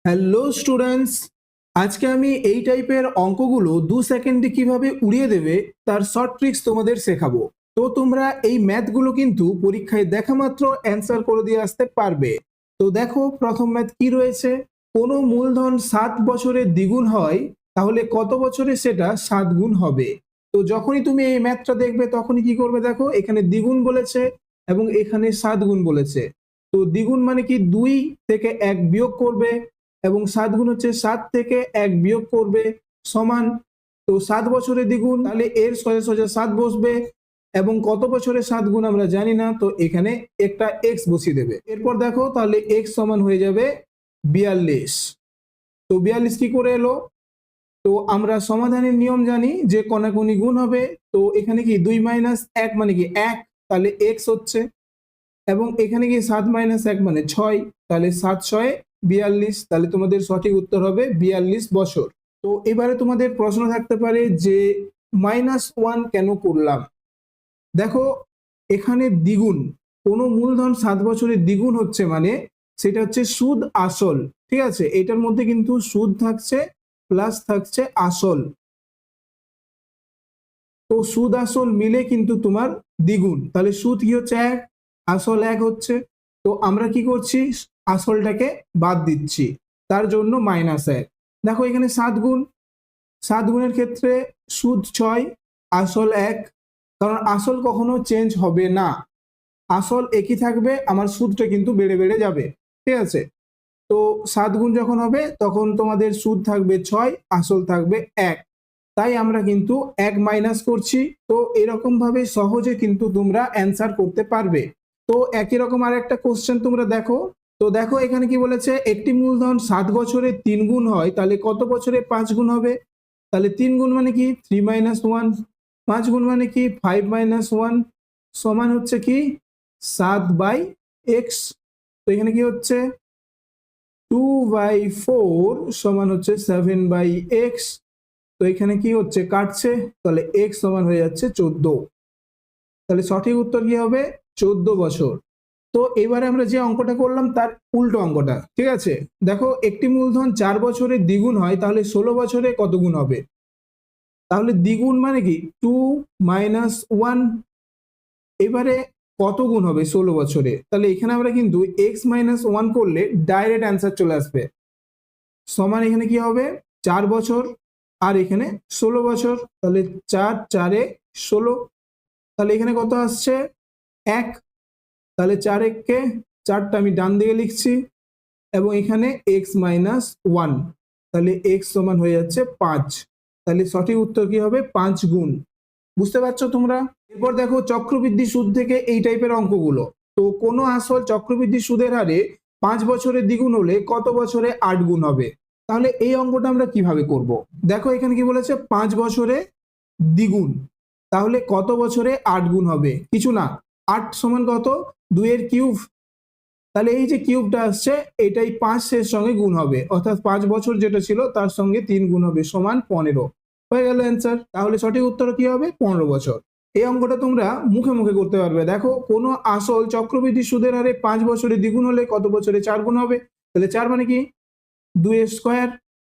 Hello students, আজকে আমি এই টাইপের অঙ্কগুলো 2 সেকেন্ডে কিভাবে উড়িয়ে দেবে তার শর্ট ট্রিক্স তোমাদের শেখাবো। তো তোমরা এই ম্যাথগুলো কিন্তু পরীক্ষায় দেখা মাত্র অ্যান্সার করে দিয়ে আসতে পারবে। তো দেখো প্রথম ম্যাথ কি রয়েছে। কোনো মূলধন 7 বছরে দ্বিগুণ হয়, তাহলে কত বছরে সেটা 7 গুণ হবে। তো যখনই তুমি এই ম্যাথটা দেখবে তখনই কি করবে, দেখো এখানে দ্বিগুণ বলেছে এবং এখানে 7 গুণ বলেছে। তো দ্বিগুণ মানে কি 2 থেকে 1 বিয়োগ করবে এবং 7 গুণ হচ্ছে 7 থেকে 1 বিয়োগ করবে সমান। তো 7 বছরে দ্বিগুণ, তাহলে এর সোজা সোজা 7 বসবে এবং কত বছরে 7 গুণ আমরা জানি না, তো এখানে একটা এক্স বসিয়ে দেবে। এরপর দেখো তাহলে এক্স সমান হয়ে যাবে 42। তো 42 কি করে এলো, তো আমরা সমাধানের নিয়ম জানি যে কণাকণি গুণ হবে। তো এখানে কি 2 - 1 মানে কি 1, তাহলে এক্স হচ্ছে, এবং এখানে কি 7 - 1 মানে 6, তাহলে 7 × 6 = 42, তাহলে তোমাদের সঠিক উত্তর হবে 42 বছর। তো এবারে তোমাদের প্রশ্ন থাকতে পারে যে -1 কেন করলাম। দেখো এখানে দ্বিগুণ, কোনো মূলধন 7 বছরে দ্বিগুণ হচ্ছে মানে সেটা হচ্ছে সুদ আসল, ঠিক আছে। এটার মধ্যে কিন্তু সুদ থাকছে প্লাস থাকছে আসল, তো সুদ আসল মিলে কিন্তু তোমার দ্বিগুণ, তাহলে সুদ কি হচ্ছে 1, আসল 1 হচ্ছে। তো আমরা কি করছি, আসলটাকে বাদ দিচ্ছি, তার জন্য -1। দেখো এখানে 7 গুণ, 7 গুণের ক্ষেত্রে সুদ 6, আসল 1, কারণ আসল কখনো চেঞ্জ হবে না, আসল একই থাকবে, আমার সুদটা কিন্তু বেড়ে বেড়ে যাবে, ঠিক আছে। তো 7 গুণ যখন হবে তখন তোমাদের সুদ থাকবে 6, আসল থাকবে 1, তাই আমরা কিন্তু 1 মাইনাস করছি। তো এরকম ভাবে সহজে কিন্তু তোমরা অ্যান্সার করতে পারবে। তো একই রকম আর একটা কোশ্চেন তোমরা দেখো। তো দেখো এখানে কি বলেছে, একটি মূলধন 7 বছরে 3 গুণ হয়, তাহলে কত বছরে 5 গুণ হবে। তাহলে 3 গুণ মানে কি 3 - 1, 5 গুণ মানে কি 5 - 1, সমান হচ্ছে কি 7/x। তো এখানে কি হচ্ছে 2/4 সমান হচ্ছে 7/x। তো এখানে কি হচ্ছে কাটছে, তাহলে x সমান হয়ে যাচ্ছে 14, তাহলে সঠিক উত্তর কি হবে 14 বছর। তো এবারে আমরা যে অঙ্কটা করলাম তার উল্টো অঙ্কটা, ঠিক আছে। দেখো একটি মূলধন 4 বছরে দ্বিগুণ হয়, তাহলে 16 বছরে কত গুণ হবে। তাহলে দ্বিগুণ মানে কি 2 - 1, এবারে কত গুণ হবে 16 বছরে, তাহলে এখানে আমরা কিন্তু x - 1 করলে ডাইরেক্ট অ্যান্সার চলে আসবে, সমান এখানে কি হবে 4 বছর আর এখানে 16 বছর, তাহলে 4 × 4 = 16, তাহলে এখানে কত আসছে 1, তাহলে 4 × 1 = 4টা আমি ডান দিকে লিখছি এবং এখানে x - 1, তাহলে x সমান হয়ে যাচ্ছে 5, তাহলে সঠিক উত্তর কি হবে 5 গুণ। বুঝতে পারছো তোমরা। এরপর দেখো চক্রবৃদ্ধি সুদ থেকে এই টাইপের অঙ্কগুলো। তো কোনো আসল চক্রবৃদ্ধি সুদের হারে 5 বছরে দ্বিগুণ হলে কত বছরে 8 গুণ হবে। তাহলে এই অঙ্কটা আমরা কিভাবে করব। দেখো এখানে কি বলেছে 5 বছরে দ্বিগুণ, তাহলে কত বছরে 8 গুণ হবে, কিছু না, 8 সমান কত 2 এর কিউব, তাহলে এই যে কিউবটা আসছে এটাই 5 এর সঙ্গে গুণ হবে, অর্থাৎ 5 বছর যেটা ছিল তার সঙ্গে 3 গুণ হবে, সমান 15, হয়ে গেল অ্যান্সার। তাহলে সঠিক উত্তর কি হবে 15 বছর। এই অঙ্কটা তোমরা মুখে মুখে করতে পারবে। দেখো কোনো আসল চক্রবৃদ্ধি সুদের হারে 5 বছরে দ্বিগুণ হলে কত বছরে 4 গুণ হবে। তাহলে 4 মানে কি 2 এর স্কোয়ার,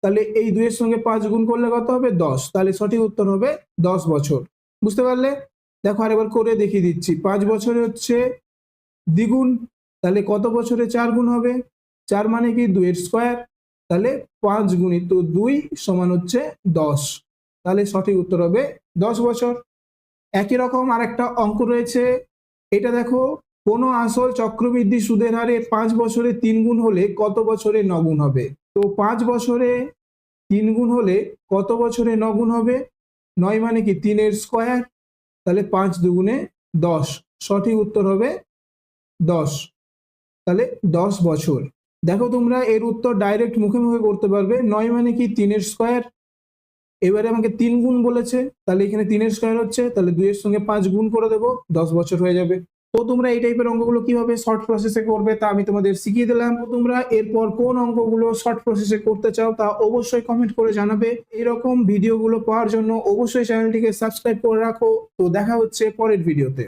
তাহলে এই 2 এর সঙ্গে 5 গুণ করলে কত হবে 10, তাহলে সঠিক উত্তর হবে 10 বছর। বুঝতে পারলে। দেখো আরেকবার করে দেখিয়ে দিচ্ছি, 5 বছরে হচ্ছে দ্বিগুণ, তাহলে কত বছরে 4 গুণ হবে, 4 মানে কি 2 এর স্কোয়ার, তাহলে 5 গুণিত 2 সমান হচ্ছে 10, তাহলে সঠিক উত্তর হবে 10 বছর। একই রকম আরেকটা অঙ্ক রয়েছে, এটা দেখো কোনো আসল চক্রবৃদ্ধি সুদের হারে 5 বছরে 3 গুণ হলে কত বছরে 9 গুণ হবে। তো 5 বছরে 3 গুণ হলে কত বছরে 9 গুণ হবে, 9 মানে কি 3 এর স্কোয়ার, তাহলে 5 দুগুণে 10, সঠিক উত্তর হবে 10, তাহলে 10 বছর। দেখো তোমরা এর উত্তর ডাইরেক্ট মুখে মুখে করতে পারবে, 9 মানে কি 3 এর স্কোয়ার, এবারে আমাকে 3 গুণ বলেছে, তাহলে এখানে 3 এর স্কোয়ার হচ্ছে, তাহলে 2 এর সঙ্গে 5 গুণ করে দেবো, 10 বছর হয়ে যাবে। তো তোমরা এই টাইপের অঙ্কগুলো কিভাবে শর্ট প্রসেসে করবে তা আমি তোমাদের শিখিয়ে দিলাম। তোমরা এরপর কোন অঙ্কগুলো শর্ট প্রসেসে করতে চাও তা অবশ্যই কমেন্ট করে জানাবে। এরকম ভিডিওগুলো পাওয়ার জন্য অবশ্যই চ্যানেলটিকে সাবস্ক্রাইব করে রাখো। তো দেখা হচ্ছে পরের ভিডিওতে।